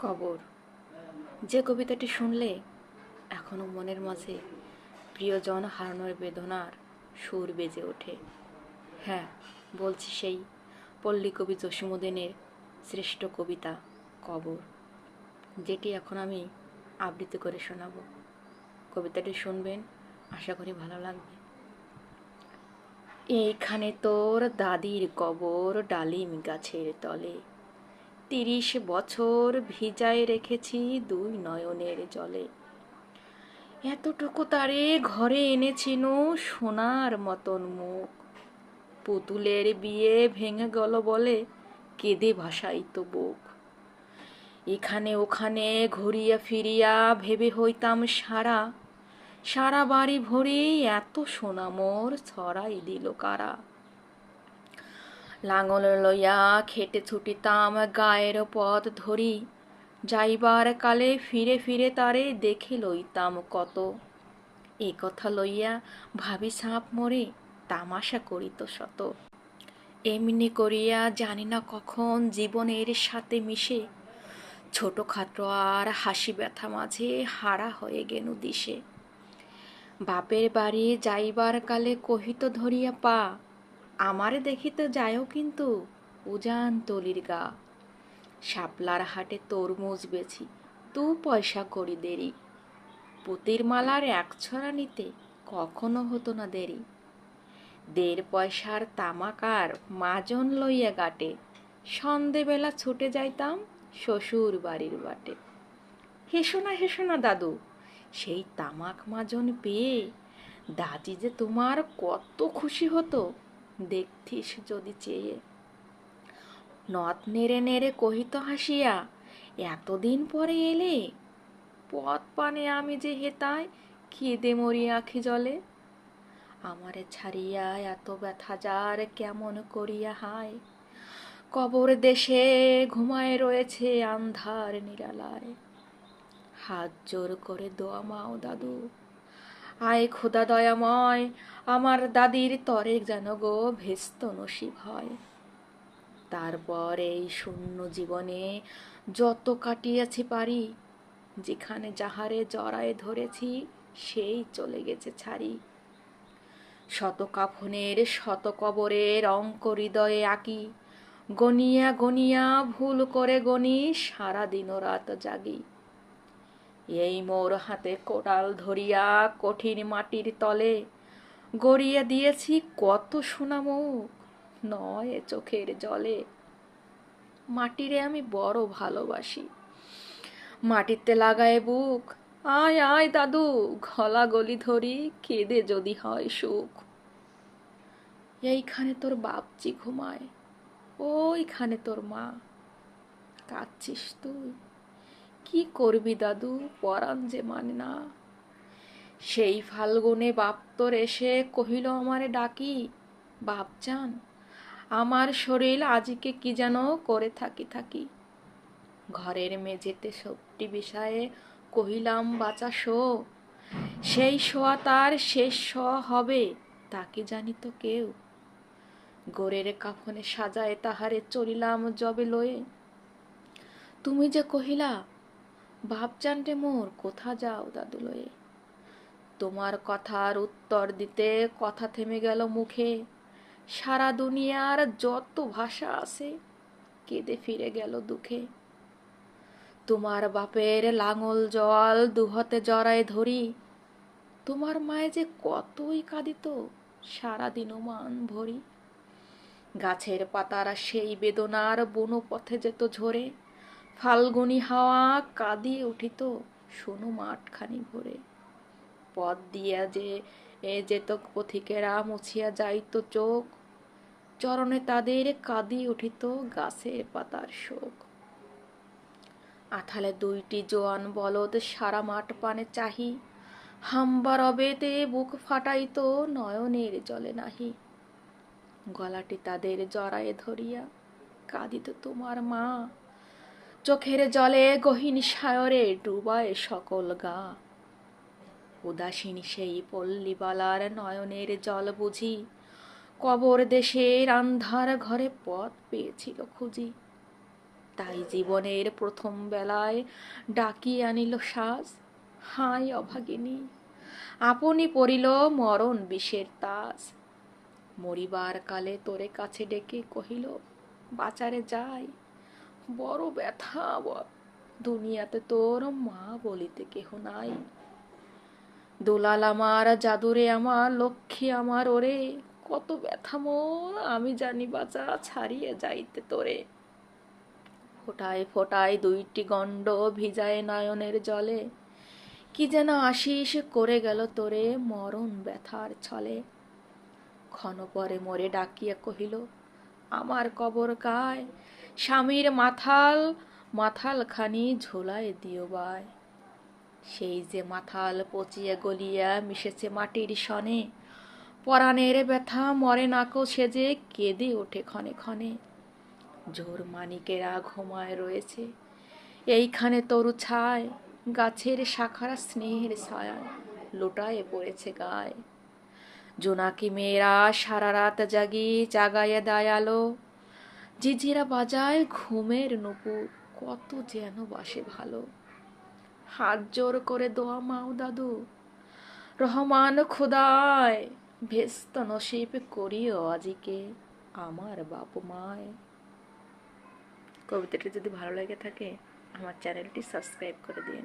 কবর। যে কবিতাটি শুনলে এখনো মনের মাঝে প্রিয়জন হারানোর বেদনার সুর বেজে ওঠে। হ্যাঁ, বলছি সেই পল্লী কবি জসীমউদ্দীনের শ্রেষ্ঠ কবিতা কবর, যেটি এখন আমি আবৃত্তি করে শোনাব। কবিতাটি শুনবেন, আশা করি ভালো লাগবে। এইখানে তোর দাদির কবর ডালিম গাছের তলে, ৩০ বছর ভিজায় রেখেছি দুই নয়নের জলে। এতটুকু তারে ঘরে এনেছিনু সোনার মতন মুখ, পুতুলের বিয়ে ভেঙে গেল বলে কেঁদে ভাসাইত বুক। এখানে ওখানে ঘুরিয়া ফিরিয়া ভেবে হইতাম সারা, সারা বাড়ি ভরে এত সোনা মোর ছড়াই দিল কারা। লাঙল লইয়া খেটে ছুটিতাম গায়ের পথ ধরি, যাইবার কালে ফিরে ফিরে তারে দেখে লইতাম কত। এ কথা লইয়া ভাবি সাপ মরে তামাশা করিত শত। এমনি করিয়া জানি না কখন জীবনের সাথে মিশে ছোটখাটো আর হাসি ব্যথা মাঝে হারা হয়ে গেনু দিশে। বাপের বাড়ি যাইবার কালে কহিত ধরিয়া পা, আমারে দেখিতে যায়ও কিন্তু উজান তলির গা। শাপলার হাটে তরমুজ বেছি, তু পয়সা করি দেরি, পুতির মালার এক ছড়া নিতে কখনো হতো না দেরি। ১.৫ পয়সার তামাকার মাজন লইয়া গাটে, সন্ধেবেলা ছুটে যাইতাম শ্বশুর বাড়ির বাটে। হেসো না দাদু, সেই তামাক মাজন পেয়ে দাদি যে তোমার কত খুশি হতো, দেখতিস যদি চেয়ে। নথ নেড়ে নেড়ে কহিত হাসিয়া, এতদিন পরে এলে, পথ পানে আমি যে হেতায় কেঁদে মরি আঁখি জলে। আমারে ছাড়িয়া এত ব্যথা যার কেমন করিয়া হায়, কবর দেশে ঘুমায় রয়েছে আন্ধার নিরালায়। হাত জোর করে দোয়া মাও দাদু, আয় খোদা দয়াময়, আমার দাদির তরে যেন গো ভেস্ত নসিব হয়। তারপর এই শূন্য জীবনে যত কাটিয়াছি পারি, যেখানে যাহারে জড়ায় ধরেছি সেই চলে গেছে ছাড়ি। শত কাফনের শত কবরের অঙ্ক হৃদয়ে আঁকি, গনিয়া গনিয়া ভুল করে গনি সারা দিন রাত জাগি। এই মোর হাতে কোদাল ধরিয়া কঠিন মাটির তলে গড়িয়া দিয়েছি কত সোনা মুখ, নয় চোখের জলে। মাটিরে আমি বড় ভালোবাসি, মাটিতে লাগায় বুক, আয় আয় দাদু গলা গলি ধরি কেঁদে যদি হয় সুখ। এইখানে তোর বাপজি ঘুমায়, ওইখানে তোর মা, কাঁদছিস তুই, কি করবি দাদু পরাণ যে মানে না। সেই ফাল্গুনে বাপ তোর এসে কহিল আমারে ডাকি, বাপজান আমার শরীর আজকে কি যেন করে থাকি থাকি। ঘরের মেঝেতে সবটি বিষয়ে কহিলাম বাঁচা শো, সেই শোয়া তার শেষ শোয়া হবে তাকে জানি তো কেউ। গোরের কাফনে সাজায় তাহারে চলিলাম জবে লয়ে, তুমি যে কহিলা বাপজান রে মোর কোথা যাও দাদু লয়ে। তোমার কথার উত্তর দিতে কথা থেমে গেল মুখে, সারা দুনিয়ার যত ভাষা আছে কেঁদে ফিরে গেল দুঃখে। তোমার বাপের লাঙল জল দুহাতে জড়ায় ধরি, তোমার মায়ে যে কতই কাঁদিত সারাদিন মান ভরি। গাছের পাতারা সেই বেদনার বনো পথে যেত ঝরে, ফাল্গুনি হাওয়া কাঁদিয়ে উঠিত শোনো মাঠখানি ভরে। পথ দিয়া যে যেত পথিকেরা মুছিয়া যাইত চোখ, চরণে তাদের কাঁদিয়ে উঠিত গাছের পাতার শোক। আথালে 2টি জোয়ান বলদ সারা মাঠ পানে চাহি, হাম্বা রবেতে বুক ফাটাইত নয়নের জলে নাহি। গলাটি তাদের জড়ায়ে ধরিয়া কাঁদিত তোমার মা, চোখের জলে গহীন সায়রে ডুবায় সকল গা। উদাসীন সেই পল্লীবালার নয়নের জল বুঝি, কবর দেশের আন্ধার ঘরে পথ পেয়েছিল খুঁজি। তাই জীবনের প্রথম বেলায় ডাকিয়ে আনিল সাজ, হাই অভাগিনী, আপনি পড়িল মরণ বিষের তাজ। মরিবার কালে তোরে কাছে ডেকে কহিল, বাচারে যাই, বড় ব্যথা দুনিয়াতে তোর মা বলিতে কেহ নাই। দুলাল আমার, জাদুরে আমার, লক্ষ্মী আমার ওরে, কত ব্যথা মোর আমি জানি বাঁচা ছাড়িয়ে যাইতে তোরে। ফোটায় ফোটায় দুইটি গণ্ড ভিজায় নয়নের জলে, কি যেন আশিস করে গেল তোরে মরণ ব্যথার ছলে। ক্ষণ পরে মোরে ডাকিয়া কহিল, আমার কবর গায়, স্বামীর মাথালখানি ঝোলায় দিও বায়। সেই যে মাথাল পচিয়া গলিয়া মিশেছে মাটির সনে, পরাণের ব্যথা মরে নাকো সেজে কেঁদে ওঠে ক্ষণে ক্ষণে। জোর মানিকেরা ঘুমায় রয়েছে এইখানে তরু ছায়, গাছের শাখারা স্নেহের ছায়ায় লোটায় পড়েছে গায়ে। জোনাকি মেয়েরা সারা রাত জাগাইয়া দেয় আলো, ঝিঝিরা বাজায় ঘুমের নুপুর, কত যেন বাসে ভালো। হাত জোর করে দোয়া মাও দাদু, রহমান খোদায়, ভেস্ত নসিব করিও আজিকে আমার বাপ মায়। কবিতাটি যদি ভালো লেগে থাকে আমার চ্যানেলটি সাবস্ক্রাইব করে দিন।